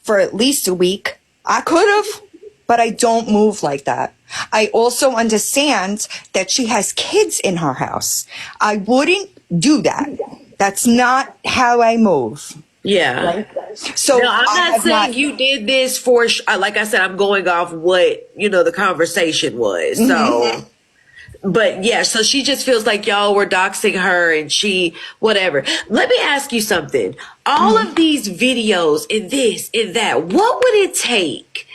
for at least a week. I could have, but I don't move like that. I also understand that she has kids in her house. I wouldn't do that. That's not how I move. Yeah. Right? So no, I'm not saying you did this for, like I said, I'm going off what, the conversation was. So, but yeah, so she just feels like y'all were doxing her and she, whatever. Let me ask you something. All of these videos and this and that, what would it take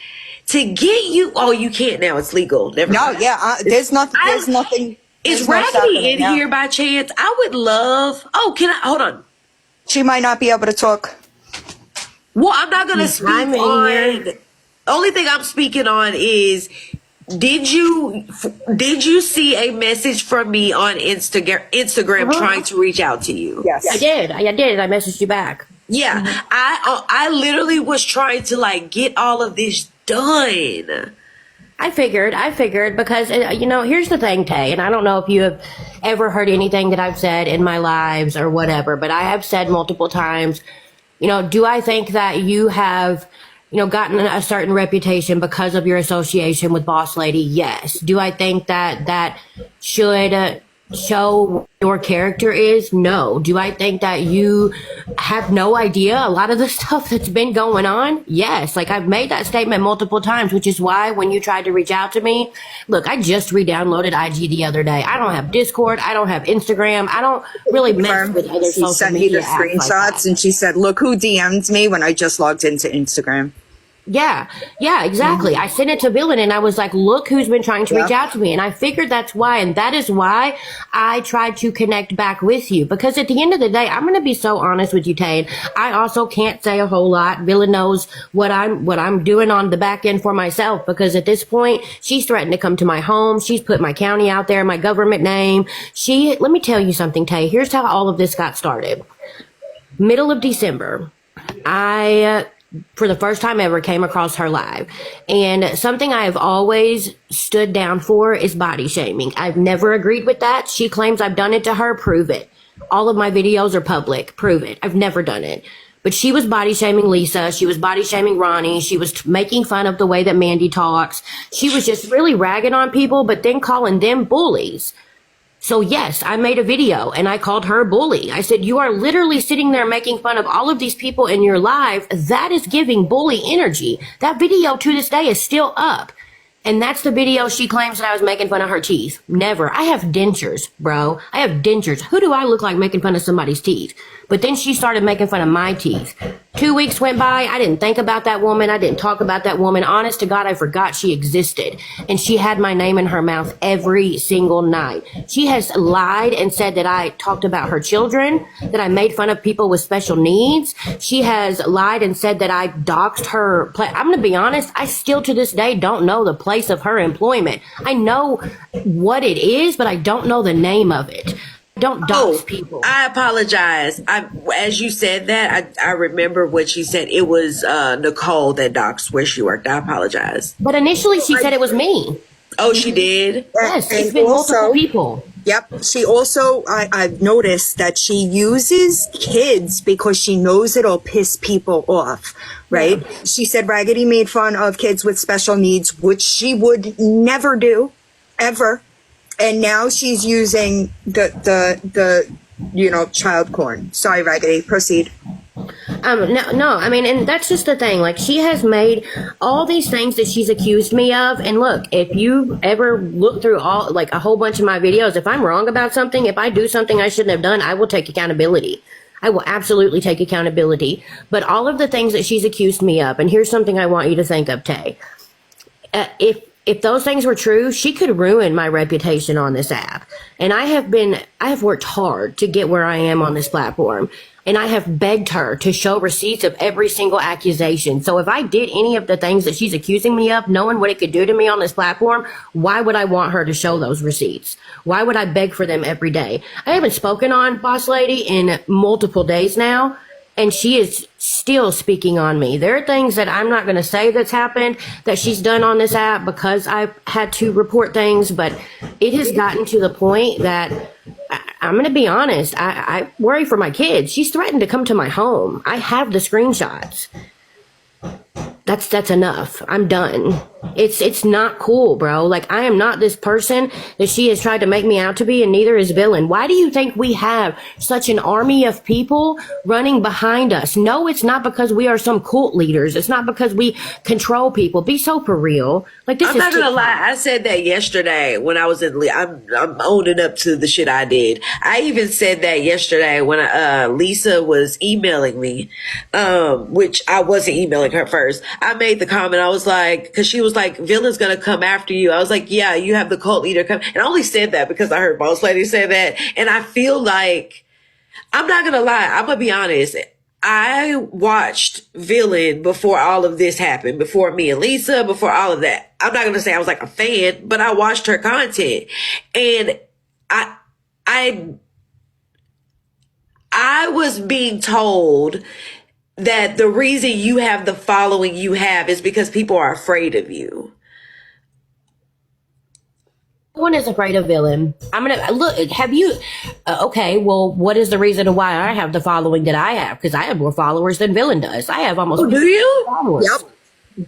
to get you? Oh, you can't now. It's legal. Never No, mind. yeah, there's nothing. Is Raggedy in here by chance? I would love. Oh, hold on. She might not be able to talk. Well, I'm not going to speak on. Only thing I'm speaking on is, did you see a message from me on Instagram trying to reach out to you? Yes, I did. I messaged you back. Yeah, I literally was trying to get all of this done. I figured because, here's the thing, Tay, and I don't know if you have ever heard anything that I've said in my lives or whatever, but I have said multiple times, do I think that you have, gotten a certain reputation because of your association with Boss Lady? Yes. Do I think that should show what your character is? No. Do I think that you have no idea a lot of the stuff that's been going on? Yes. I've made that statement multiple times, which is why when you tried to reach out to me, look, I just re-downloaded IG the other day. I don't have Discord. I don't have Instagram. I don't really mess with other social media. She sent me the screenshots and she said, look who DM'd me when I just logged into Instagram. Yeah, exactly. I sent it to Villan and I was like, look who's been trying to reach out to me. And I figured that's why. And that is why I tried to connect back with you. Because at the end of the day, I'm going to be so honest with you, Tay. I also can't say a whole lot. Villan knows what I'm doing on the back end for myself. Because at this point, she's threatened to come to my home. She's put my county out there, my government name. Let me tell you something, Tay. Here's how all of this got started. Middle of December, for the first time ever, came across her live. And something I have always stood down for is body shaming. I've never agreed with that. She claims I've done it to her. Prove it. All of my videos are public. Prove it. I've never done it. But she was body shaming Lisa. She was body shaming Ronnie. She was making fun of the way that Mandy talks. She was just really ragging on people, but then calling them bullies. So yes, I made a video and I called her bully. I said, you are literally sitting there making fun of all of these people in your live. That is giving bully energy. That video to this day is still up. And that's the video she claims that I was making fun of her teeth. Never. I have dentures, bro. I have dentures. Who do I look like making fun of somebody's teeth? But then she started making fun of my teeth. 2 weeks went by. I didn't think about that woman. I didn't talk about that woman. Honest to God, I forgot she existed. And she had my name in her mouth every single night. She has lied and said that I talked about her children, that I made fun of people with special needs. She has lied and said that I doxed her. I'm going to be honest. I still to this day don't know the place of her employment. I know what it is, but I don't know the name of it. Don't dox people. I apologize. As you said that, I remember what she said. It was Nicole that doxed where she worked. I apologize. But initially she said it was me. Oh, she did? Yes, it's been multiple people. Yep. She also, I've noticed that she uses kids because she knows it'll piss people off, right? Yeah. She said Raggedy made fun of kids with special needs, which she would never do, ever. And now she's using the child porn. Sorry, Raggedy, proceed. No, I mean, and that's just the thing. She has made all these things that she's accused me of. And look, if you ever look through a whole bunch of my videos, if I'm wrong about something, if I do something I shouldn't have done, I will take accountability. I will absolutely take accountability. But all of the things that she's accused me of, and here's something I want you to think of, Tay. If those things were true, she could ruin my reputation on this app. And I have worked hard to get where I am on this platform. And I have begged her to show receipts of every single accusation. So if I did any of the things that she's accusing me of, knowing what it could do to me on this platform, why would I want her to show those receipts? Why would I beg for them every day? I haven't spoken on Boss Lady in multiple days now. And she is still speaking on me. There are things that I'm not going to say that's happened, that she's done on this app because I've had to report things. But it has gotten to the point that I'm going to be honest. I worry for my kids. She's threatened to come to my home. I have the screenshots. that's enough. I'm done. It's not cool, bro. Like, I am not this person that she has tried to make me out to be, and neither is Villan. Why do you think we have such an army of people running behind us? No, it's not because we are some cult leaders. It's not because we control people. Be so for real. Like, this I'm is not gonna lie. I said that yesterday when I was in. I'm owning up to the shit I did. I even said that yesterday when Lisa was emailing me, which I wasn't emailing her first. I made the comment. I was like, because she was like, Villan's gonna come after you. I was like, yeah, you have the cult leader come. And I only said that because I heard Boss Lady say that, and I feel like, I'm not gonna lie. I'm gonna be honest. I watched Villan before all of this happened, before me and Lisa, before all of that. I'm not going to say I was like a fan, but I watched her content, and I was being told that the reason you have the following you have is because people are afraid of you. No one is afraid of Villan. I'm gonna look. Have you? Okay. Well, what is the reason why I have the following that I have? Because I have more followers than Villan does. I have almost. Oh, do you? Followers. Yep.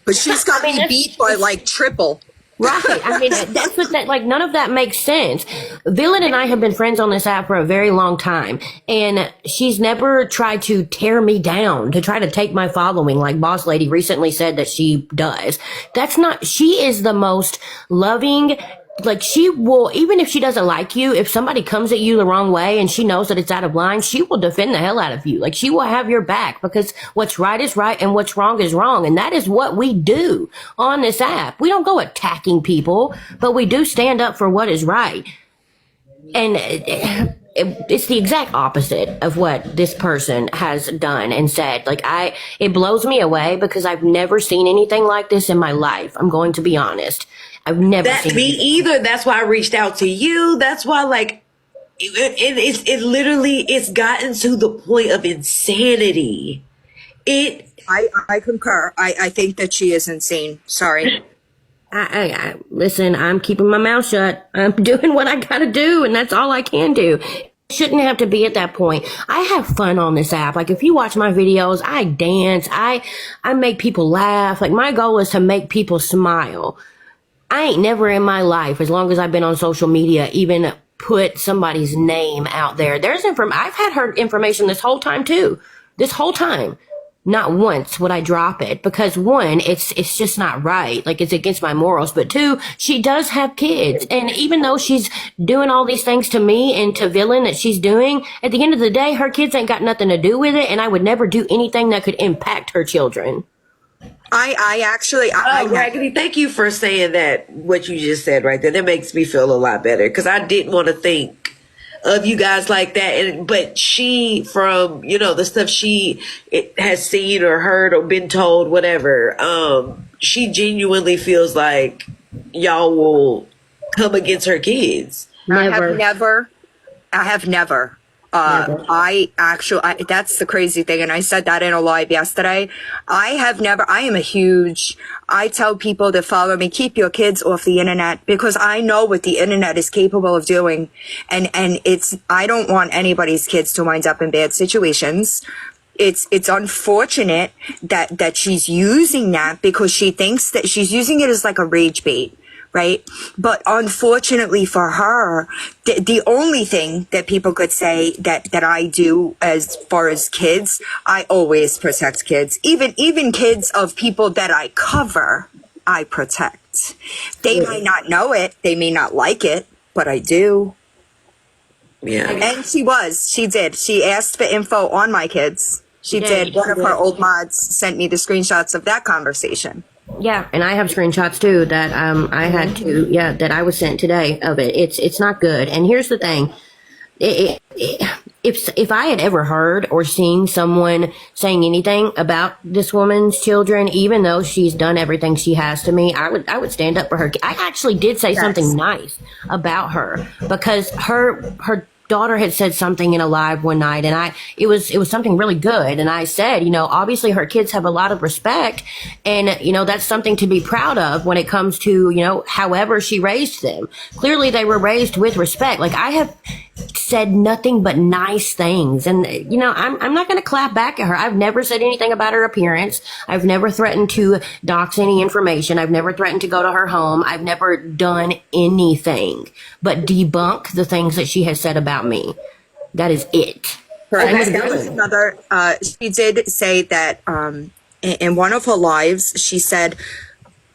But she's got me beat by like triple. Right. I mean, that's what that, like, none of that makes sense. Villan and I have been friends on this app for a very long time, and she's never tried to tear me down, to try to take my following like Boss Lady recently said that she does. That's not, she is the most loving. Like, she will, even if she doesn't like you, if somebody comes at you the wrong way and she knows that it's out of line, she will defend the hell out of you. Like, she will have your back, because what's right is right and what's wrong is wrong. And that is what we do on this app. We don't go attacking people, but we do stand up for what is right. And it's the exact opposite of what this person has done and said. Like, it blows me away, because I've never seen anything like this in my life. I'm going to be honest. I've never seen me either. That's why I reached out to you. That's why, like, it literally, it's gotten to the point of insanity. I concur. I think that she is insane. Sorry. I listen, I'm keeping my mouth shut. I'm doing what I gotta do, and that's all I can do. Shouldn't have to be at that point. I have fun on this app. Like, if you watch my videos, I dance. I make people laugh. Like, my goal is to make people smile. I ain't never in my life, as long as I've been on social media, even put somebody's name out there. I've had her information this whole time too. This whole time. Not once would I drop it, because one, it's just not right. Like, it's against my morals. But two, she does have kids. And even though she's doing all these things to me and to Villan that she's doing, at the end of the day, her kids ain't got nothing to do with it. And I would never do anything that could impact her children. Raggedy, thank you for saying that, what you just said right there. That makes me feel a lot better, because I didn't want to think of you guys like that. But she, from, the stuff she has seen or heard or been told, whatever, she genuinely feels like y'all will come against her kids. Never. I have never. That's the crazy thing. And I said that in a live yesterday. I tell people to follow me, keep your kids off the internet, because I know what the internet is capable of doing. And I don't want anybody's kids to wind up in bad situations. It's unfortunate that she's using that, because she thinks that she's using it as like a rage bait. Right. But unfortunately for her, the only thing that people could say that I do as far as kids, I always protect kids, even kids of people that I cover, I protect. They might not know it. They may not like it, but I do. Yeah. And she did. She asked for info on my kids. She did. One of her old mods sent me the screenshots of that conversation. Yeah, and I have screenshots too that I had to, that I was sent today of it. It's not good. And here's the thing. If I had ever heard or seen someone saying anything about this woman's children, even though she's done everything she has to me, I would stand up for her. I actually did say something nice about her, because her daughter had said something in a live one night, and it was something really good. And I said, obviously her kids have a lot of respect, and, that's something to be proud of when it comes to, however she raised them. Clearly they were raised with respect. Like, I have said nothing but nice things. And, you know, I'm not going to clap back at her. I've never said anything about her appearance. I've never threatened to dox any information. I've never threatened to go to her home. I've never done anything but debunk the things that she has said about me. That is it. Okay, that was another. She did say that in one of her lives, she said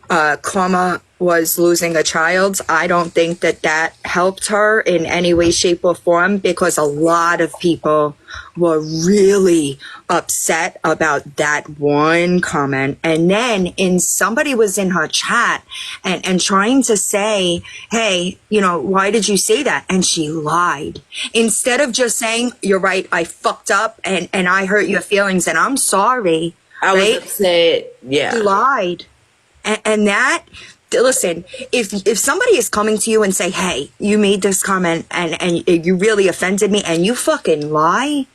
Karma was losing a child. I don't think that helped her in any way, shape, or form, because a lot of people were really upset about that one comment. And then somebody was in her chat and trying to say, hey, you know, why did you say that? And she lied. Instead of just saying, you're right, I fucked up and I hurt your feelings and I'm sorry. I was upset. Yeah. She lied. And that, listen, if somebody is coming to you and say, hey, you made this comment and you really offended me, and you fucking lie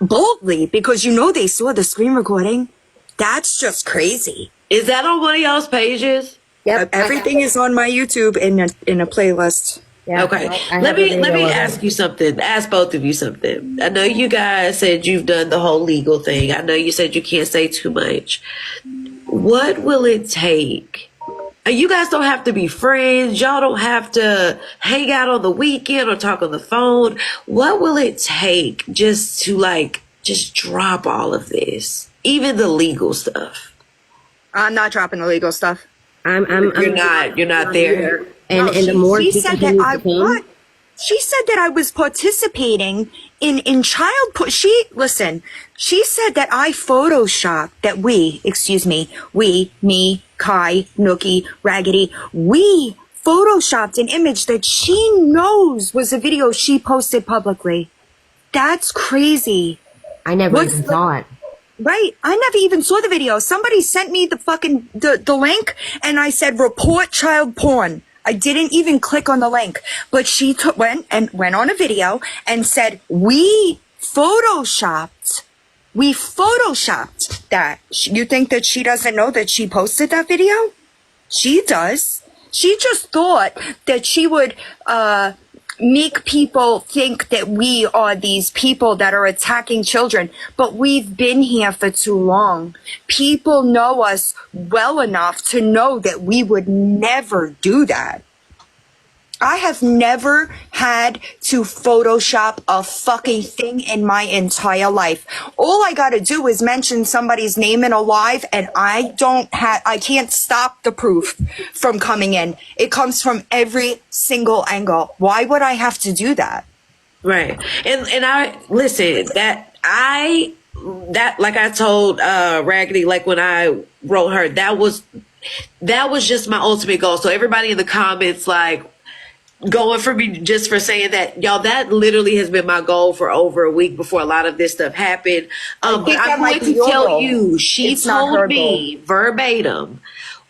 boldly because you know they saw the screen recording, that's just crazy. Is that on one of y'all's pages? Yep. Everything is on my YouTube in a playlist. Yeah, okay. Let me ask you something. Ask both of you something. I know you guys said you've done the whole legal thing. I know you said you can't say too much. What will it take? You guys don't have to be friends. Y'all don't have to hang out on the weekend or talk on the phone. What will it take just to just drop all of this? Even the legal stuff. I'm not dropping the legal stuff. You're not there. And the more she said that she said that I was participating in child she said that I photoshopped that me, Kai, Nookie, Raggedy, we photoshopped an image that she knows was a video she posted publicly. That's crazy. I never even saw it. Right. I never even saw the video. Somebody sent me the fucking the link and I said report child porn. I didn't even click on the link, but she went on a video and said, we photoshopped that. You think that she doesn't know that she posted that video? She does. She just thought that she would, make people think that we are these people that are attacking children, but we've been here for too long. People know us well enough to know that we would never do that. I have never had to Photoshop a fucking thing in my entire life. All I gotta do is mention somebody's name in a live and I can't stop the proof from coming in. It comes from every single angle. Why would I have to do that? Right. And I listen, like I told Raggedy, like when I wrote her, that was just my ultimate goal. So everybody in the comments going for me just for saying that, y'all, that literally has been my goal for over a week before a lot of this stuff happened. But I'm going to tell you, she told me verbatim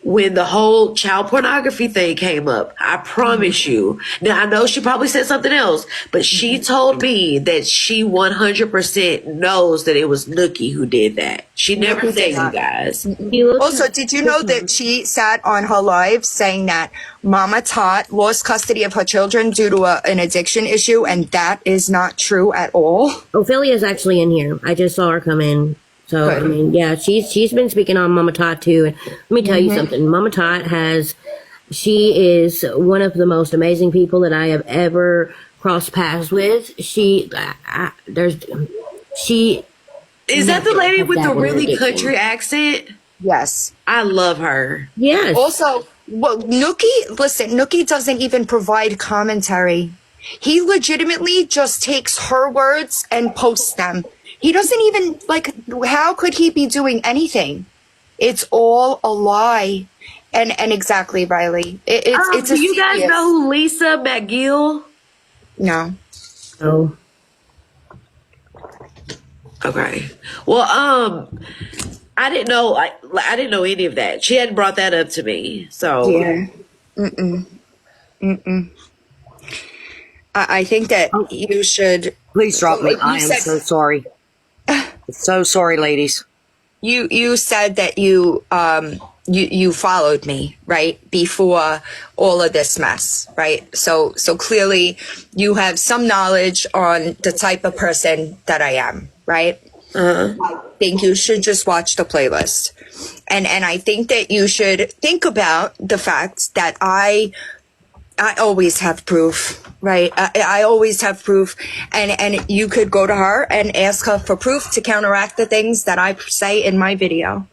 when the whole child pornography thing came up. I promise you. Now, I know she probably said something else, but she told me that she 100% knows that it was Nookie who did that. She never said you guys. Also, did you know that she sat on her live saying that Mama Tot lost custody of her children due to an addiction issue, and that is not true at all? Ophelia's actually in here. I just saw her come in. So, good. I mean, yeah, she's been speaking on Mama Tot too. And let me tell you something. Mama Tot she is one of the most amazing people that I have ever crossed paths with. Is that the lady with the really country accent? Yes. I love her. Yes. Also, Nookie doesn't even provide commentary. He legitimately just takes her words and posts them. He doesn't even, how could he be doing anything? It's all a lie. And exactly, Riley. It's do you guys know who Lisa McGill? No. Oh. Okay. Well, I didn't know. I didn't know any of that. She hadn't brought that up to me. So yeah. I think that you should. Please drop me. I am so sorry. So sorry, ladies. you said that you followed me, right, before all of this mess, right? So clearly you have some knowledge on the type of person that I am, right? I think you should just watch the playlist. And I think that you should think about the fact that I always have proof, right? I always have proof. And you could go to her and ask her for proof to counteract the things that I say in my video.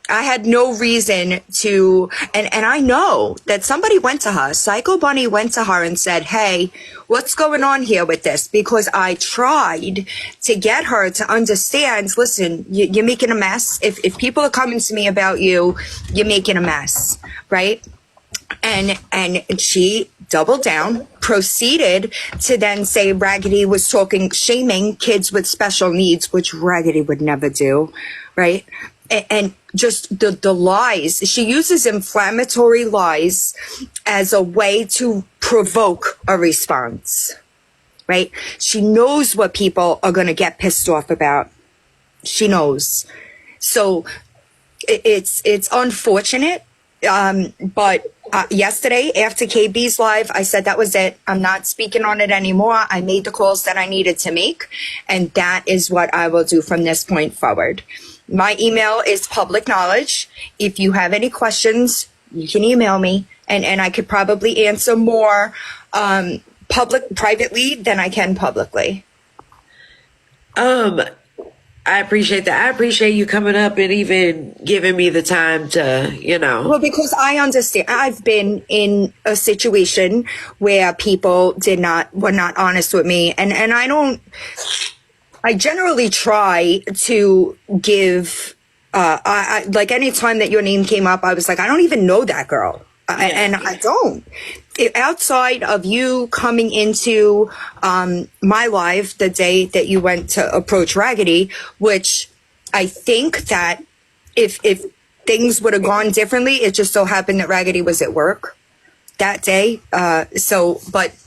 I had no reason to, and I know that somebody went to her, Psycho Bunny went to her and said, hey, what's going on here with this? Because I tried to get her to understand, listen, you're making a mess. If people are coming to me about you, you're making a mess, right? And she doubled down, proceeded to then say Raggedy was shaming kids with special needs, which Raggedy would never do, right? And just the lies. She uses inflammatory lies as a way to provoke a response, right? She knows what people are going to get pissed off about. She knows. So it's unfortunate. But yesterday after KB's live, I said that was it. I'm not speaking on it anymore. I made the calls that I needed to make, and that is what I will do from this point forward. My email is public knowledge. If you have any questions, you can email me, and I could probably answer more privately than I can publicly. I appreciate that. I appreciate you coming up and even giving me the time to, Well, because I understand. I've been in a situation where people were not honest with me, and I generally try to give, I like any time that your name came up, I was like, I don't even know that girl. And I don't. Outside of you coming into my live the day that you went to approach Raggedy, which I think that if things would have gone differently, it just so happened that Raggedy was at work that day.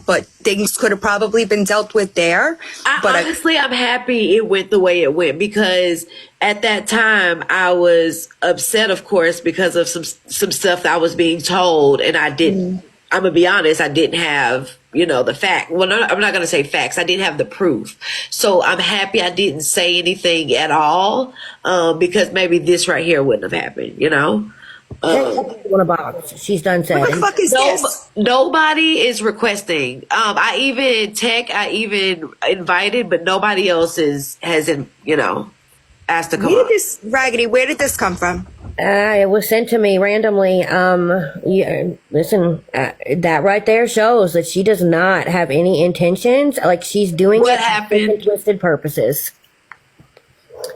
But things could have probably been dealt with there. Honestly, I'm happy it went the way it went, because at that time I was upset, of course, because of some stuff that I was being told, and I didn't. I'm gonna be honest, I didn't have, the fact. Well, no, I'm not gonna say facts. I didn't have the proof. So I'm happy I didn't say anything at all, because maybe this right here wouldn't have happened. What about? She's done said. What the fuck is this? Nobody is requesting. I even invited, but nobody else has asked to come up. Where did this come from? It was sent to me randomly. Listen, that right there shows that she does not have any intentions. Like, she's doing What it happened? for twisted purposes.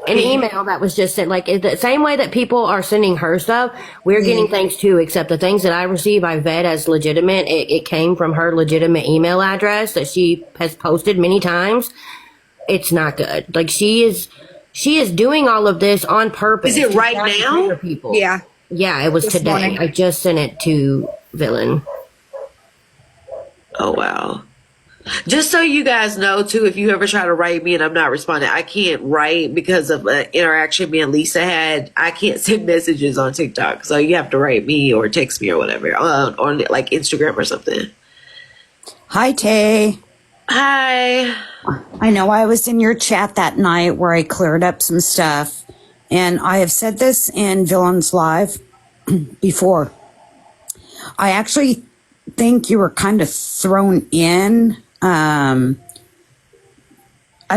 An email that was just sent, like the same way that people are sending her stuff, we're getting things too, except the things that I receive, I vet as legitimate. It came from her legitimate email address that she has posted many times. It's not good. Like, she is doing all of this on purpose. Is it right now? People. Yeah. Yeah, it was This today. morning. I just sent it to Villan. Oh, wow. Just so you guys know, too, if you ever try to write me and I'm not responding, I can't write because of an interaction me and Lisa had. I can't send messages on TikTok. So you have to write me or text me or whatever on like Instagram or something. Hi, Tay. Hi. I know I was in your chat that night where I cleared up some stuff, and I have said this in Villan's Live before. I actually think you were kind of thrown in. I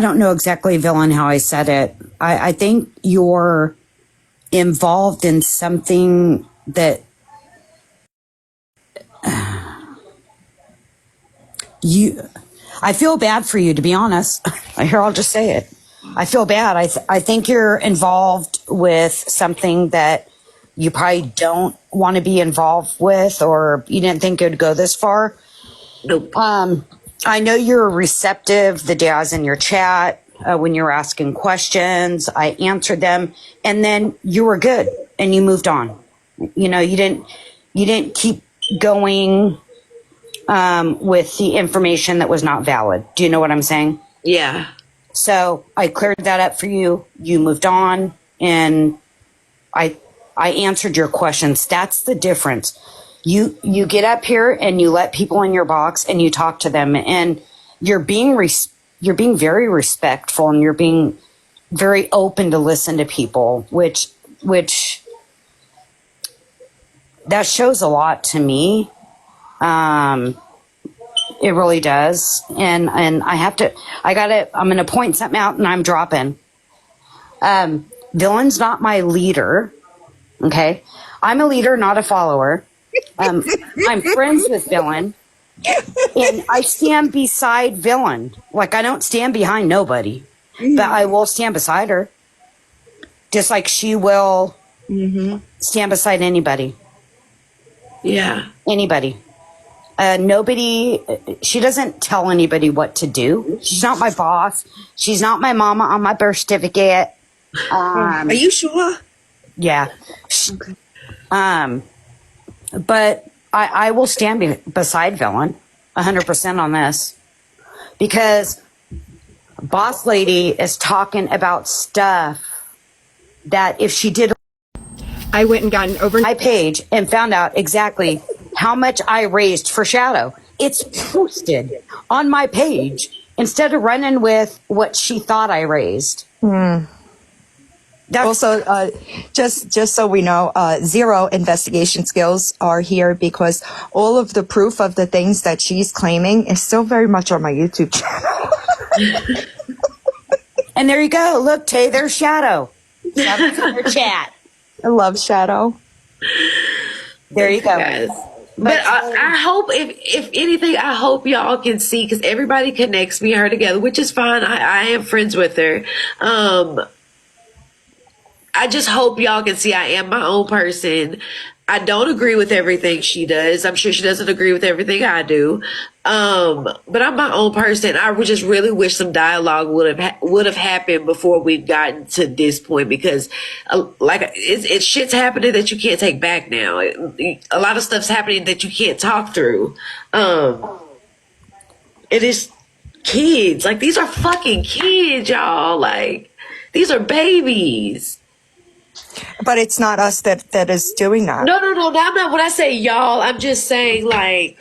don't know exactly, Villan, how I said it. I think you're involved in something that I feel bad for you, to be honest. Here, I'll just say it. I feel bad. I think you're involved with something that you probably don't want to be involved with, or you didn't think it would go this far. Nope. I know you're receptive the day I was in your chat when you were asking questions. I answered them, and then you were good and you moved on. You didn't keep going with the information that was not valid. Do you know what I'm saying? Yeah. So I cleared that up for you. You moved on. and I answered your questions. That's the difference. You get up here and you let people in your box and you talk to them, and you're being very respectful, and you're being very open to listen to people, which that shows a lot to me. It really does. And I'm going to point something out, and I'm dropping. Villan's not my leader. Okay. I'm a leader, not a follower. I'm friends with Villan, and I stand beside Villan. Like, I don't stand behind nobody, but I will stand beside her. Just like she will stand beside anybody. Yeah. Anybody. She doesn't tell anybody what to do. She's not my boss. She's not my mama on my birth certificate. Are you sure? Yeah. Okay. But I will stand beside Villan 100% on this, because Boss Lady is talking about stuff that if she did, I went and got over my page and found out exactly how much I raised for Shadow. It's posted on my page instead of running with what she thought I raised. Also, just so we know, zero investigation skills are here, because all of the proof of the things that she's claiming is still very much on my YouTube channel. And there you go. Look, Tay, there's Shadow. Shadow's in her chat. I love Shadow. There you go. Yes. But I hope, if anything, I hope y'all can see, because everybody connects me and her together, which is fine. I am friends with her. I just hope y'all can see I am my own person. I don't agree with everything she does. I'm sure she doesn't agree with everything I do. But I'm my own person. I would just really wish some dialogue would have happened before we'd gotten to this point, because it's shit's happening that you can't take back now. A lot of stuff's happening that you can't talk through. It is kids. Like, these are fucking kids, y'all. Like, these are babies. But it's not us that is doing that. No. I'm not. When I say y'all, I'm just saying, like,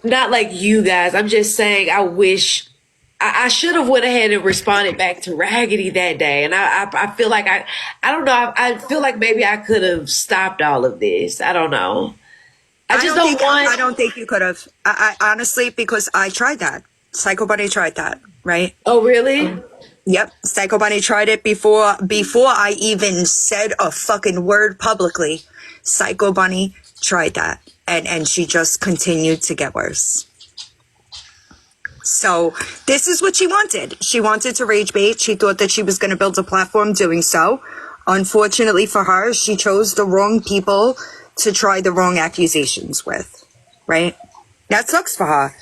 not like you guys. I'm just saying I wish I should have went ahead and responded back to Raggedy that day. And I feel like I don't know. I feel like maybe I could have stopped all of this. I don't know. I don't think you could have. I honestly, because I tried that. Psycho Bunny tried that, right? Oh, really? Yep. Psycho Bunny tried it before I even said a fucking word publicly. Psycho Bunny tried that. And she just continued to get worse. So this is what she wanted. She wanted to rage bait. She thought that she was going to build a platform doing so. Unfortunately for her, she chose the wrong people to try the wrong accusations with, right? That sucks for her.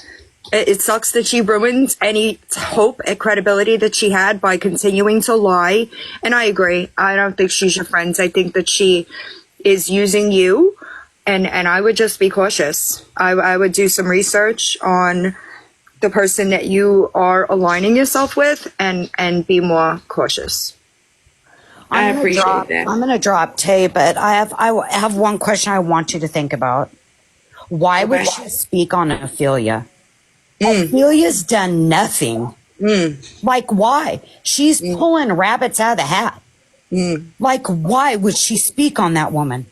It sucks that she ruined any hope and credibility that she had by continuing to lie. And I agree. I don't think she's your friend. I think that she is using you. And I would just be cautious. I would do some research on the person that you are aligning yourself with, and be more cautious. I appreciate that. I'm going to drop Tay, but I have one question I want you to think about. Why would she speak on Ophelia? Ophelia's done nothing. Like, why? She's pulling rabbits out of the hat. Like, why would she speak on that woman?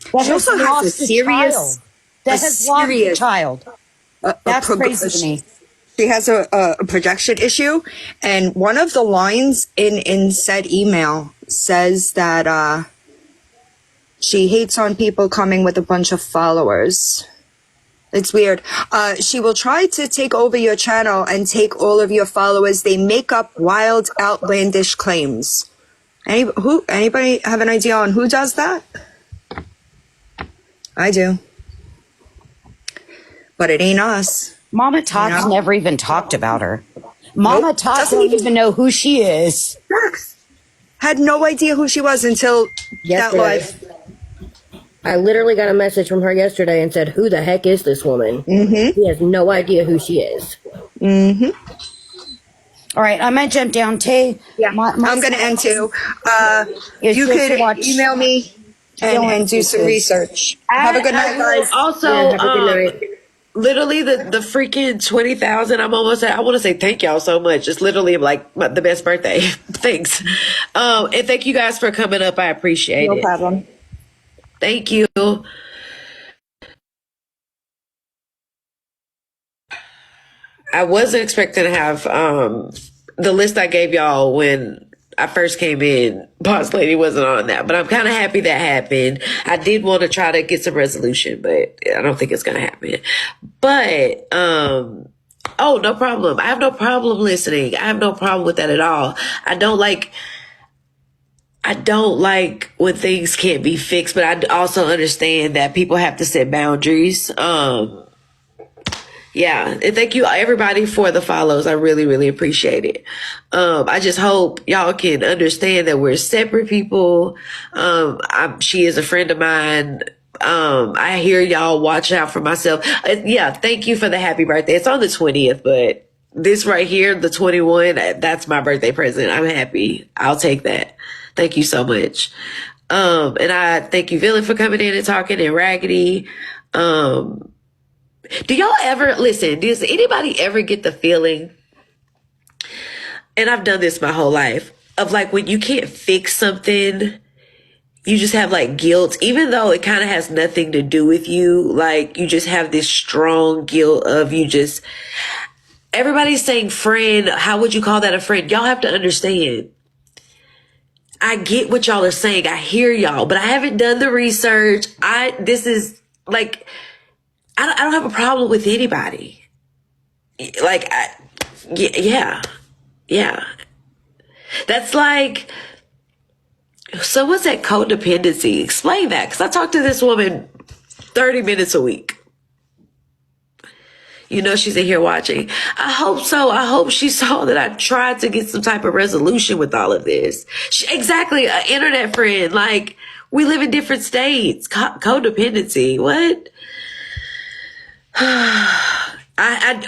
She also has a serious, lost a child. That's crazy to me. She has a projection issue, and one of the lines in said email says that she hates on people coming with a bunch of followers. It's weird. She will try to take over your channel and take all of your followers. They make up wild, outlandish claims. Anybody have an idea on who does that? I do. But it ain't us. Mama Tots never even talked about her. Mama Tots doesn't even know who she is. Had no idea who she was until that live. I literally got a message from her yesterday and said, "Who the heck is this woman?" He has no idea who she is. All right, I'm gonna jump down. Tay, Yeah, my I'm going to end too. is You just to could watch email me and do Dylan some YouTube. research. Have a good I night, will guys. Yeah, also, have a good night. literally the freaking 20,000. I'm almost at, I want to say thank y'all so much. It's literally like the best birthday. Thanks. And thank you guys for coming up. I appreciate No it. problem. Thank you. I wasn't expecting to have the list I gave y'all when I first came in. Boss Lady wasn't on that, but I'm kind of happy that happened. I did want to try to get some resolution, but I don't think it's gonna happen. But oh, no problem. I have no problem listening. I have no problem with that at all. I don't like when things can't be fixed, but I also understand that people have to set boundaries. Yeah, and thank you everybody for the follows. I really, really appreciate it. I just hope y'all can understand that we're separate people. She is a friend of mine. I hear y'all watch out for myself. Yeah, thank you for the happy birthday. It's on the 20th, but this right here, the 21, that's my birthday present. I'm happy. I'll take that. Thank you so much. And I thank you, Villan, for coming in and talking, and Raggedy. Do y'all ever listen? Does anybody ever get the feeling, and I've done this my whole life, of like when you can't fix something, you just have like guilt, even though it kind of has nothing to do with you. Like you just have this strong guilt of you just, everybody's saying friend. How would you call that a friend? Y'all have to understand. I get what y'all are saying. I hear y'all, but I haven't done the research. This is like, I don't have a problem with anybody. Like, yeah. That's like, so what's that codependency? Explain that. Because I talk to this woman 30 minutes a week. You know, she's in here watching. I hope so. I hope she saw that I tried to get some type of resolution with all of this. Exactly. An internet friend. Like, we live in different states. Codependency. What?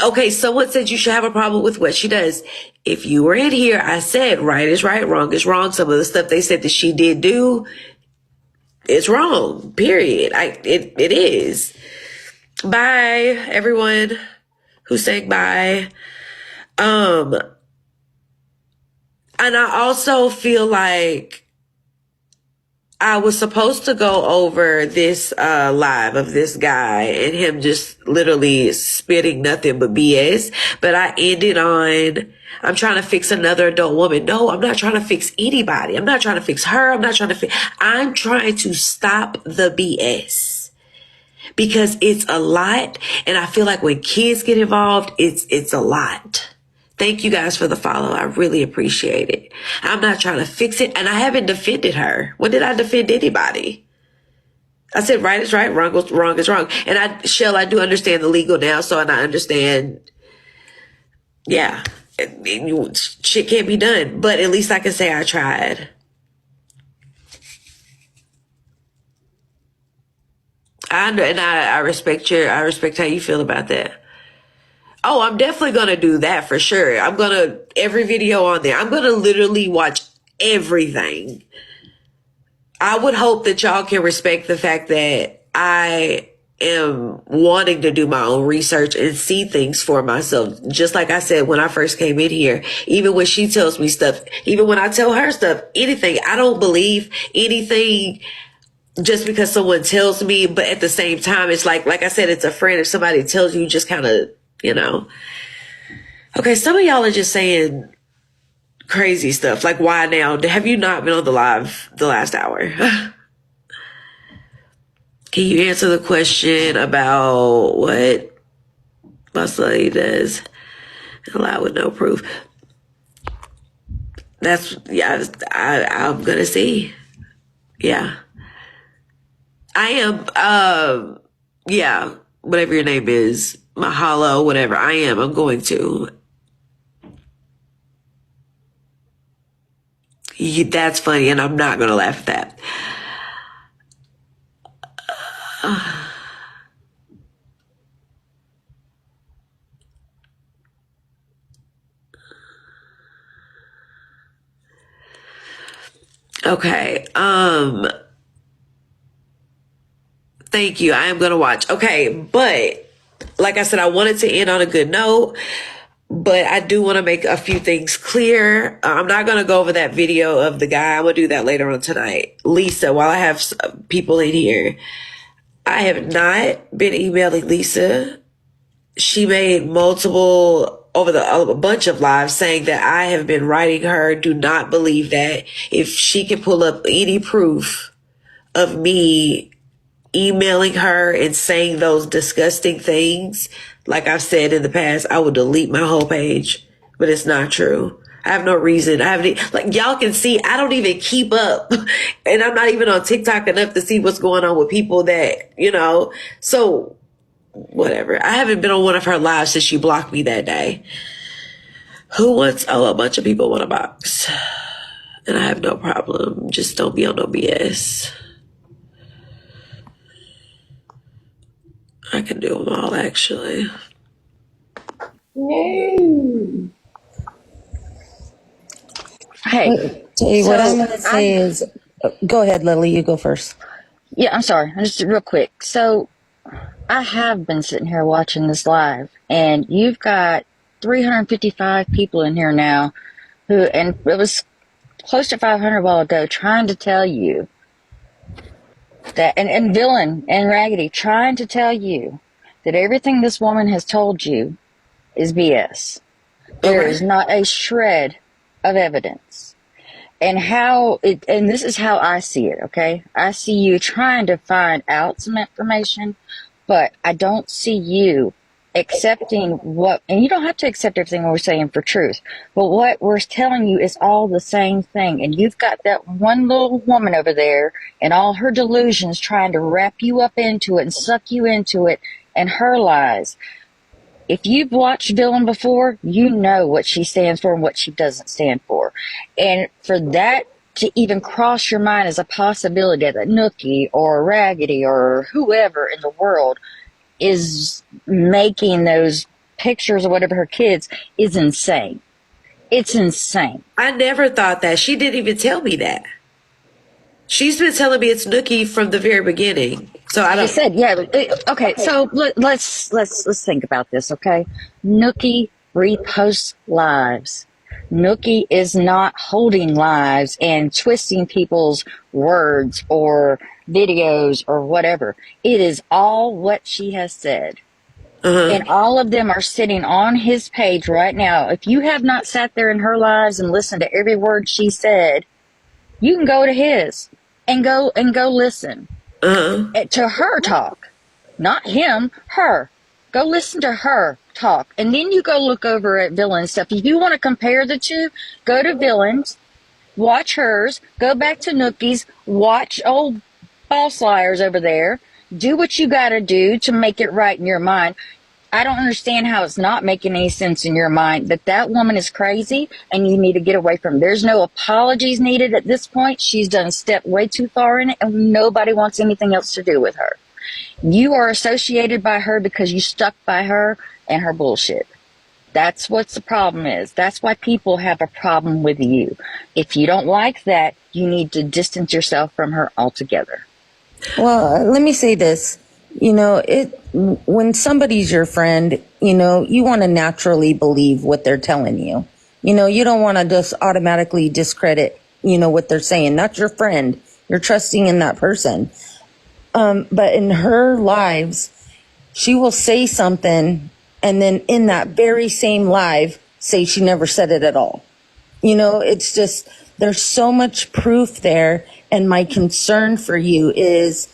Okay, someone said you should have a problem with what she does. If you were in here, I said right is right, wrong is wrong. Some of the stuff they said that she did do is wrong. Period. It is. Bye, everyone who's saying bye. And I also feel like I was supposed to go over this live of this guy and him just literally spitting nothing but BS. But I ended on, I'm trying to fix another adult woman. No, I'm not trying to fix anybody. I'm not trying to fix her. I'm trying to stop the BS. Because it's a lot. And I feel like when kids get involved, it's a lot. Thank you guys for the follow. I really appreciate it. I'm not trying to fix it. And I haven't defended her. When did I defend anybody? I said right is right, wrong is wrong. And I do understand the legal now. So, and I understand, yeah, shit can't be done. But at least I can say I tried. I respect I respect how you feel about that. Oh, I'm definitely going to do that for sure. Every video on there, I'm going to literally watch everything. I would hope that y'all can respect the fact that I am wanting to do my own research and see things for myself. Just like I said, when I first came in here, even when she tells me stuff, even when I tell her stuff, anything, I don't believe anything just because someone tells me. But at the same time, it's like I said, it's a friend. If somebody tells you, just kind of, Okay, some of y'all are just saying crazy stuff. Like, why now? Have you not been on the live the last hour? Can you answer the question about what Muslim does? Lie with no proof. I'm going to see. Yeah. I am, yeah, whatever your name is, Mahalo, whatever. I'm going to. That's funny, and I'm not going to laugh at that. Okay. Thank you. I am going to watch. Okay. But like I said, I wanted to end on a good note, but I do want to make a few things clear. I'm not going to go over that video of the guy. I'm going to do that later on tonight. Lisa, while I have people in here, I have not been emailing Lisa. She made multiple a bunch of lives saying that I have been writing her. Do not believe that. If she can pull up any proof of me emailing her and saying those disgusting things, like I've said in the past, I will delete my whole page. But it's not true. I have no reason. I haven't, like, y'all can see, I don't even keep up. And I'm not even on TikTok enough to see what's going on with people that, so whatever. I haven't been on one of her lives since she blocked me that day. A bunch of people want a box. And I have no problem. Just don't be on no BS. I can do them all, actually. No. Hey, Tey, what I'm going to say is, go ahead, Lily, you go first. Yeah, I'm sorry. Just real quick. So I have been sitting here watching this live, and you've got 355 people in here now and it was close to 500 a while ago, trying to tell you that, and Villan and Raggedy trying to tell you that everything this woman has told you is BS. There is not a shred of evidence. And and this is how I see it, okay? I see you trying to find out some information, but I don't see you accepting and you don't have to accept everything we're saying for truth, but what we're telling you is all the same thing. And you've got that one little woman over there and all her delusions trying to wrap you up into it and suck you into it and her lies. If you've watched Villan before, you know what she stands for and what she doesn't stand for. And for that to even cross your mind as a possibility that Nookie or Raggedy or whoever in the world is making those pictures or whatever her kids is insane. It's insane. I never thought that. She didn't even tell me that. She's been telling me it's Nookie from the very beginning. So I don't. She said, yeah. Okay, so let's think about this. Okay, Nookie reposts lives. Nookie is not holding lives and twisting people's words or videos or whatever. It is all what she has said. And all of them are sitting on his page right now. If you have not sat there in her lives and listened to every word she said, you can go to his and go listen to her talk, not him, her. Go listen to her talk, and then you go look over at Villan's stuff. If you want to compare the two, go to Villan's, watch hers, go back to Nookie's, watch old false liars over there. Do what you got to do to make it right in your mind. I don't understand how it's not making any sense in your mind that woman is crazy and you need to get away from her. There's no apologies needed at this point. She's done stepped way too far in it, and nobody wants anything else to do with her. You are associated by her because you stuck by her and her bullshit. That's what the problem is. That's why people have a problem with you. If you don't like that, you need to distance yourself from her altogether. Well, let me say this. When somebody's your friend, you want to naturally believe what they're telling you. You don't want to just automatically discredit, what they're saying. Not your friend. You're trusting in that person. But in her lives, she will say something and then in that very same live say she never said it at all. It's just, there's so much proof there. And my concern for you is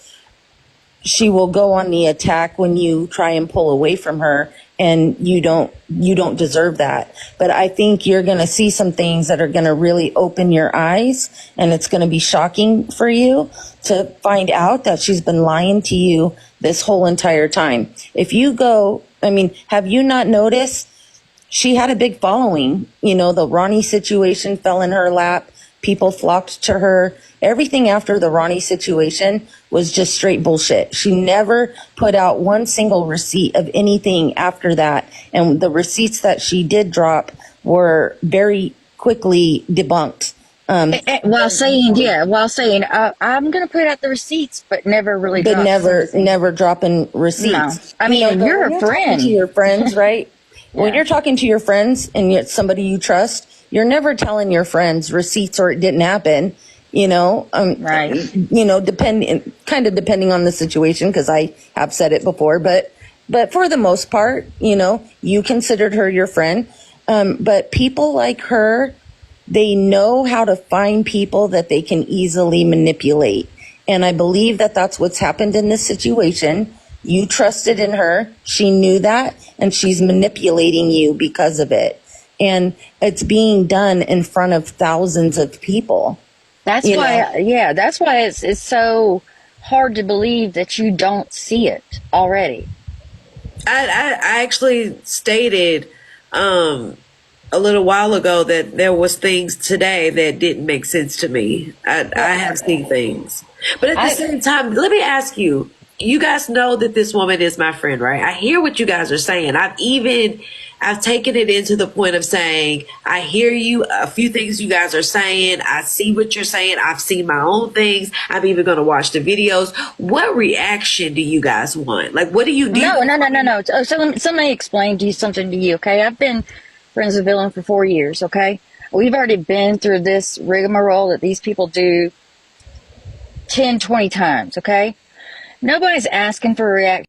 she will go on the attack when you try and pull away from her, and you don't deserve that. But I think you're going to see some things that are going to really open your eyes, and it's going to be shocking for you to find out that she's been lying to you this whole entire time. If you go, have you not noticed she had a big following? The Ronnie situation fell in her lap. People flocked to her. Everything after the Ronnie situation was just straight bullshit. She never put out one single receipt of anything after that. And the receipts that she did drop were very quickly debunked. While saying, I'm going to put out the receipts, but never really but drop something. never dropping receipts. No. I mean, but you're when a talking friend. to your friends, right? When Yeah. you're talking to your friends and it's somebody you trust, you're never telling your friends receipts or it didn't happen. Right. Depending on the situation, because I have said it before, but for the most part, you considered her your friend. But people like her, they know how to find people that they can easily manipulate. And I believe that that's what's happened in this situation. You trusted in her. She knew that, and she's manipulating you because of it. And it's being done in front of thousands of people. That's You why, that's why it's so hard to believe that you don't see it already. I actually stated a little while ago that there was things today that didn't make sense to me. I have seen things, but at the same time, let me ask you. You guys know that this woman is my friend, right? I hear what you guys are saying. I've taken it into the point of saying, I hear you, a few things you guys are saying. I see what you're saying. I've seen my own things. I'm even going to watch the videos. What reaction do you guys want? Like, what do you do? No. So let me explain to you something to you, okay? I've been friends with Villan for 4 years, okay? We've already been through this rigmarole that these people do 10, 20 times, okay? Nobody's asking for a reaction.